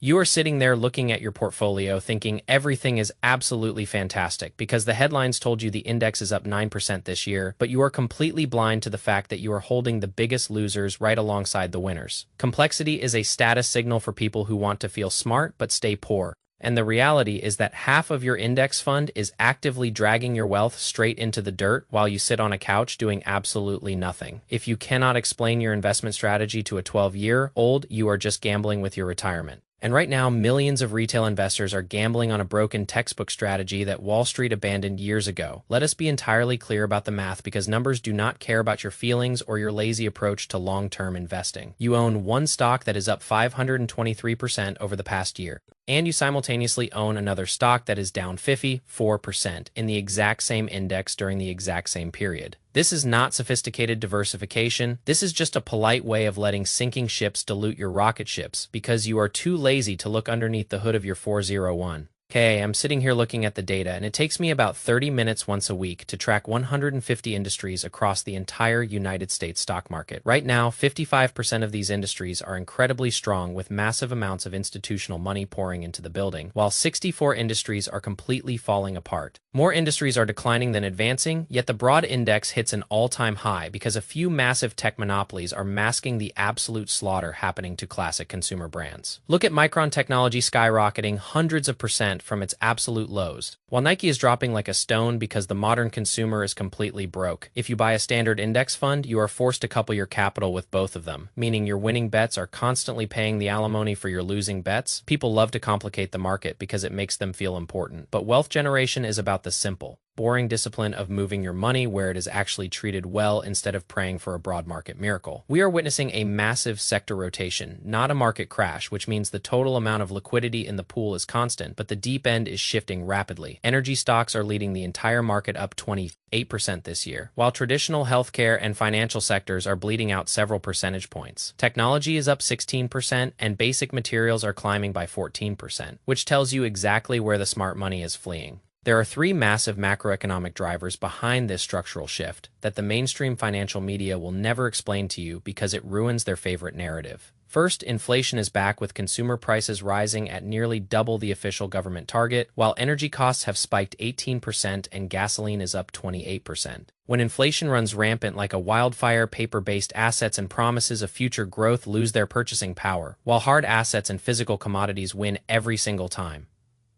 You are sitting there looking at your portfolio thinking everything is absolutely fantastic because the headlines told you the index is up 9% this year, but you are completely blind to the fact that you are holding the biggest losers right alongside the winners. Complexity is a status signal for people who want to feel smart but stay poor. And the reality is that half of your index fund is actively dragging your wealth straight into the dirt while you sit on a couch doing absolutely nothing. If you cannot explain your investment strategy to a 12-year-old, you are just gambling with your retirement. And right now, millions of retail investors are gambling on a broken textbook strategy that Wall Street abandoned years ago. Let us be entirely clear about the math because numbers do not care about your feelings or your lazy approach to long-term investing. You own one stock that is up 523% over the past year, and you simultaneously own another stock that is down 54% in the exact same index during the exact same period. This is not sophisticated diversification. This is just a polite way of letting sinking ships dilute your rocket ships because you are too lazy to look underneath the hood of your 401. Okay, I'm sitting here looking at the data, and it takes me about 30 minutes once a week to track 150 industries across the entire United States stock market. Right now, 55% of these industries are incredibly strong with massive amounts of institutional money pouring into the building, while 64 industries are completely falling apart. More industries are declining than advancing, yet the broad index hits an all-time high because a few massive tech monopolies are masking the absolute slaughter happening to classic consumer brands. Look at Micron Technology skyrocketing hundreds of percent from its absolute lows, while Nike is dropping like a stone because the modern consumer is completely broke. If you buy a standard index fund, you are forced to couple your capital with both of them, meaning your winning bets are constantly paying the alimony for your losing bets. People love to complicate the market because it makes them feel important, but wealth generation is about the simple, boring discipline of moving your money where it is actually treated well instead of praying for a broad market miracle. We are witnessing a massive sector rotation, not a market crash, which means the total amount of liquidity in the pool is constant, but the deep end is shifting rapidly. Energy stocks are leading the entire market up 28% this year, while traditional healthcare and financial sectors are bleeding out several percentage points. Technology is up 16%, and basic materials are climbing by 14%, which tells you exactly where the smart money is fleeing. There are three massive macroeconomic drivers behind this structural shift that the mainstream financial media will never explain to you because it ruins their favorite narrative. First, inflation is back with consumer prices rising at nearly double the official government target, while energy costs have spiked 18% and gasoline is up 28%. When inflation runs rampant like a wildfire, paper-based assets and promises of future growth lose their purchasing power, while hard assets and physical commodities win every single time.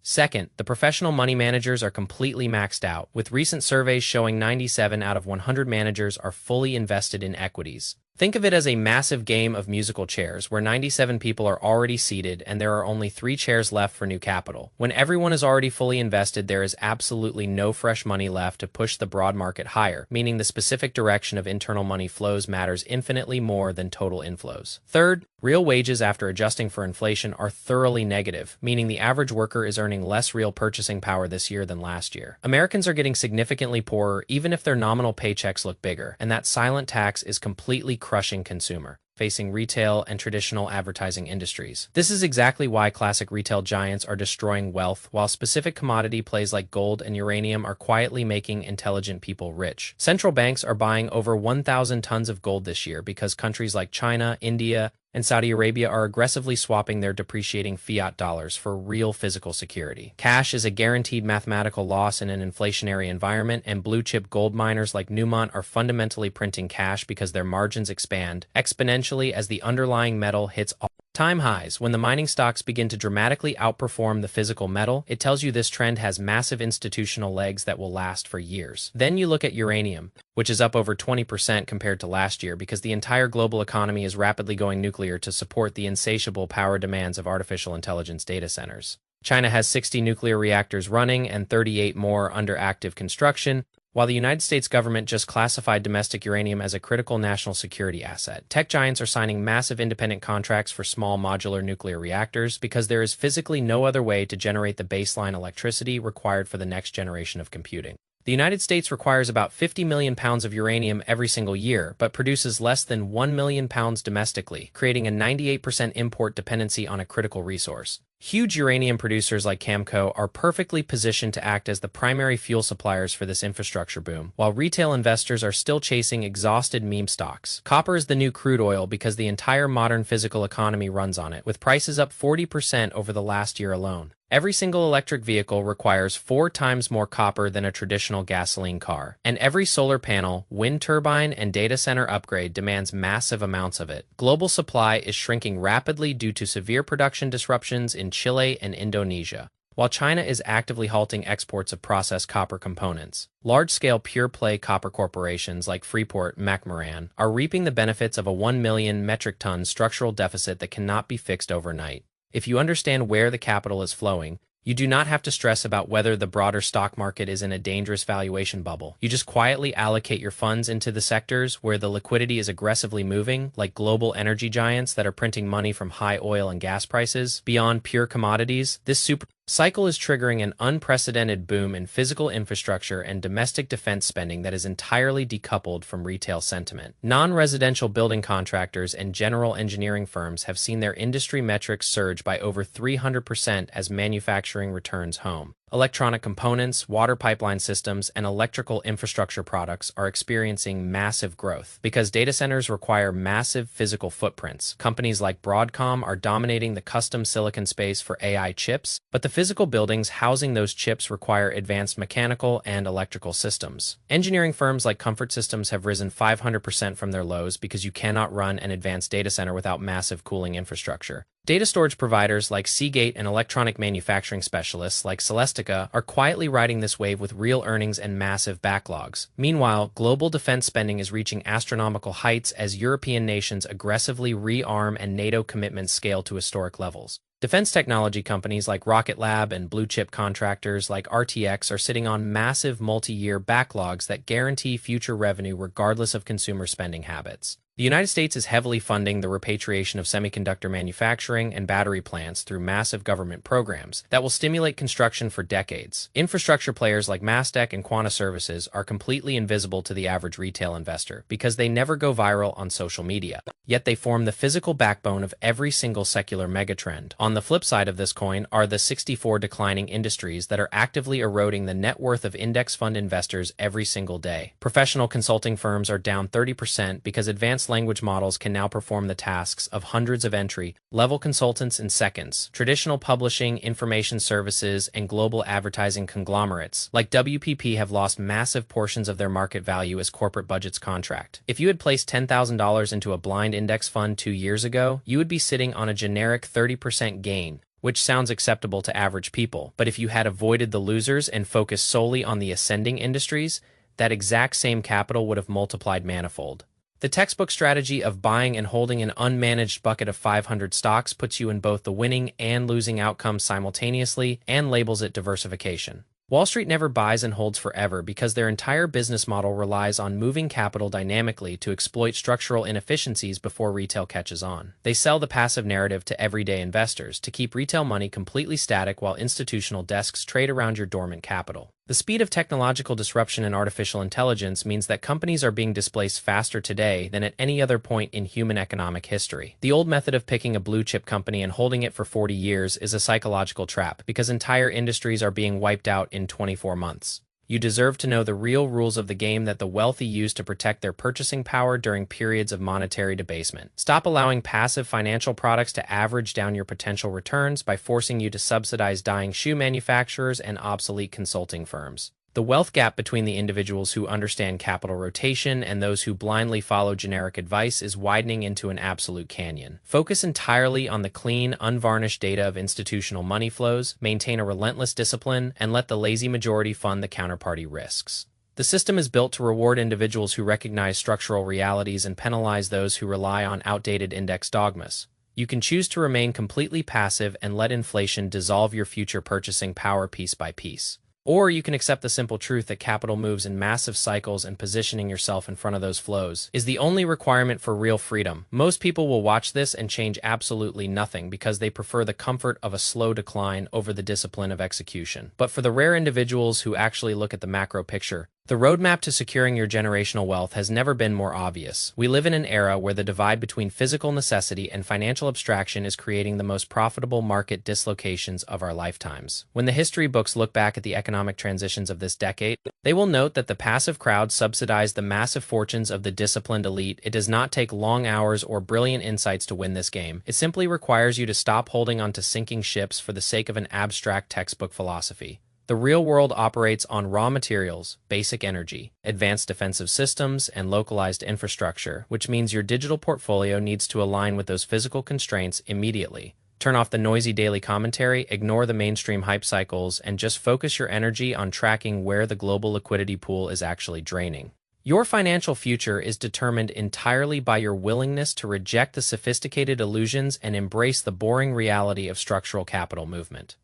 Second, the professional money managers are completely maxed out, with recent surveys showing 97 out of 100 managers are fully invested in equities. Think of it as a massive game of musical chairs where 97 people are already seated and there are only 3 chairs left for new capital. When everyone is already fully invested, there is absolutely no fresh money left to push the broad market higher, meaning the specific direction of internal money flows matters infinitely more than total inflows. Third, real wages after adjusting for inflation are thoroughly negative, meaning the average worker is earning less real purchasing power this year than last year. Americans are getting significantly poorer even if their nominal paychecks look bigger, and that silent tax is completely crushing consumer facing retail and traditional advertising industries. This is exactly why classic retail giants are destroying wealth, while specific commodity plays like gold and uranium are quietly making intelligent people rich. Central banks are buying over 1,000 tons of gold this year because countries like China, India, and Saudi Arabia are aggressively swapping their depreciating fiat dollars for real physical security. Cash is a guaranteed mathematical loss in an inflationary environment, and blue-chip gold miners like Newmont are fundamentally printing cash because their margins expand exponentially as the underlying metal hits all-time highs. When the mining stocks begin to dramatically outperform the physical metal, it tells you this trend has massive institutional legs that will last for years. Then you look at uranium, which is up over 20% compared to last year because the entire global economy is rapidly going nuclear to support the insatiable power demands of artificial intelligence data centers. China has 60 nuclear reactors running and 38 more under active construction, while the United States government just classified domestic uranium as a critical national security asset. Tech giants are signing massive independent contracts for small modular nuclear reactors because there is physically no other way to generate the baseline electricity required for the next generation of computing. The United States requires about 50 million pounds of uranium every single year, but produces less than 1 million pounds domestically, creating a 98% import dependency on a critical resource. Huge uranium producers like Cameco are perfectly positioned to act as the primary fuel suppliers for this infrastructure boom, while retail investors are still chasing exhausted meme stocks. Copper is the new crude oil because the entire modern physical economy runs on it, with prices up 40% over the last year alone. Every single electric vehicle requires 4 times more copper than a traditional gasoline car, and every solar panel, wind turbine, and data center upgrade demands massive amounts of it. Global supply is shrinking rapidly due to severe production disruptions in Chile and Indonesia, while China is actively halting exports of processed copper components. Large-scale pure-play copper corporations like Freeport-McMoRan are reaping the benefits of a 1 million metric ton structural deficit that cannot be fixed overnight. If you understand where the capital is flowing, you do not have to stress about whether the broader stock market is in a dangerous valuation bubble. You just quietly allocate your funds into the sectors where the liquidity is aggressively moving, like global energy giants that are printing money from high oil and gas prices. Beyond pure commodities, this super cycle is triggering an unprecedented boom in physical infrastructure and domestic defense spending that is entirely decoupled from retail sentiment. Non-residential building contractors and general engineering firms have seen their industry metrics surge by over 300% as manufacturing returns home. Electronic components, water pipeline systems, and electrical infrastructure products are experiencing massive growth. Because data centers require massive physical footprints, companies like Broadcom are dominating the custom silicon space for AI chips, but the physical buildings housing those chips require advanced mechanical and electrical systems. Engineering firms like Comfort Systems have risen 500% from their lows because you cannot run an advanced data center without massive cooling infrastructure. Data storage providers like Seagate and electronic manufacturing specialists like Celestica are quietly riding this wave with real earnings and massive backlogs. Meanwhile, global defense spending is reaching astronomical heights as European nations aggressively rearm and NATO commitments scale to historic levels. Defense technology companies like Rocket Lab and blue-chip contractors like RTX are sitting on massive multi-year backlogs that guarantee future revenue regardless of consumer spending habits. The United States is heavily funding the repatriation of semiconductor manufacturing and battery plants through massive government programs that will stimulate construction for decades. Infrastructure players like Mastech and Quanta Services are completely invisible to the average retail investor because they never go viral on social media. Yet they form the physical backbone of every single secular megatrend. On the flip side of this coin are the 64 declining industries that are actively eroding the net worth of index fund investors every single day. Professional consulting firms are down 30% because advanced language models can now perform the tasks of hundreds of entry-level consultants in seconds. Traditional publishing, information services, and global advertising conglomerates like WPP have lost massive portions of their market value as corporate budgets contract. If you had placed $10,000 into a blind index fund 2 years ago, you would be sitting on a generic 30% gain, which sounds acceptable to average people. But if you had avoided the losers and focused solely on the ascending industries, that exact same capital would have multiplied manifold. The textbook strategy of buying and holding an unmanaged bucket of 500 stocks puts you in both the winning and losing outcomes simultaneously and labels it diversification. Wall Street never buys and holds forever because their entire business model relies on moving capital dynamically to exploit structural inefficiencies before retail catches on. They sell the passive narrative to everyday investors to keep retail money completely static while institutional desks trade around your dormant capital. The speed of technological disruption and artificial intelligence means that companies are being displaced faster today than at any other point in human economic history. The old method of picking a blue-chip company and holding it for 40 years is a psychological trap because entire industries are being wiped out in 24 months. You deserve to know the real rules of the game that the wealthy use to protect their purchasing power during periods of monetary debasement. Stop allowing passive financial products to average down your potential returns by forcing you to subsidize dying shoe manufacturers and obsolete consulting firms. The wealth gap between the individuals who understand capital rotation and those who blindly follow generic advice is widening into an absolute canyon. Focus entirely on the clean, unvarnished data of institutional money flows, maintain a relentless discipline, and let the lazy majority fund the counterparty risks. The system is built to reward individuals who recognize structural realities and penalize those who rely on outdated index dogmas. You can choose to remain completely passive and let inflation dissolve your future purchasing power piece by piece. Or you can accept the simple truth that capital moves in massive cycles and positioning yourself in front of those flows is the only requirement for real freedom. Most people will watch this and change absolutely nothing because they prefer the comfort of a slow decline over the discipline of execution. But for the rare individuals who actually look at the macro picture, The roadmap to securing your generational wealth has never been more obvious. We live in an era where the divide between physical necessity and financial abstraction is creating the most profitable market dislocations of our lifetimes. When the history books look back at the economic transitions of this decade, they will note that the passive crowd subsidized the massive fortunes of the disciplined elite. It does not take long hours or brilliant insights to win this game. It simply requires you to stop holding onto sinking ships for the sake of an abstract textbook philosophy. The real world operates on raw materials, basic energy, advanced defensive systems, and localized infrastructure, which means your digital portfolio needs to align with those physical constraints immediately. Turn off the noisy daily commentary, ignore the mainstream hype cycles, and just focus your energy on tracking where the global liquidity pool is actually draining. Your financial future is determined entirely by your willingness to reject the sophisticated illusions and embrace the boring reality of structural capital movement.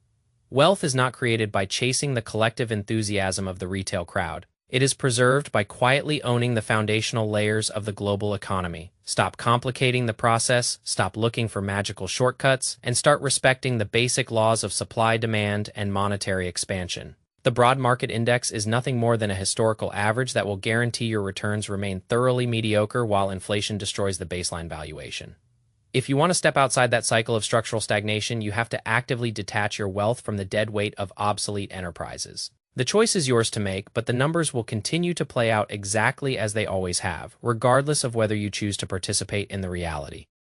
Wealth is not created by chasing the collective enthusiasm of the retail crowd. It is preserved by quietly owning the foundational layers of the global economy. Stop complicating the process, stop looking for magical shortcuts, and start respecting the basic laws of supply, demand, and monetary expansion. The broad market index is nothing more than a historical average that will guarantee your returns remain thoroughly mediocre while inflation destroys the baseline valuation. If you want to step outside that cycle of structural stagnation, you have to actively detach your wealth from the dead weight of obsolete enterprises. The choice is yours to make, but the numbers will continue to play out exactly as they always have, regardless of whether you choose to participate in the reality.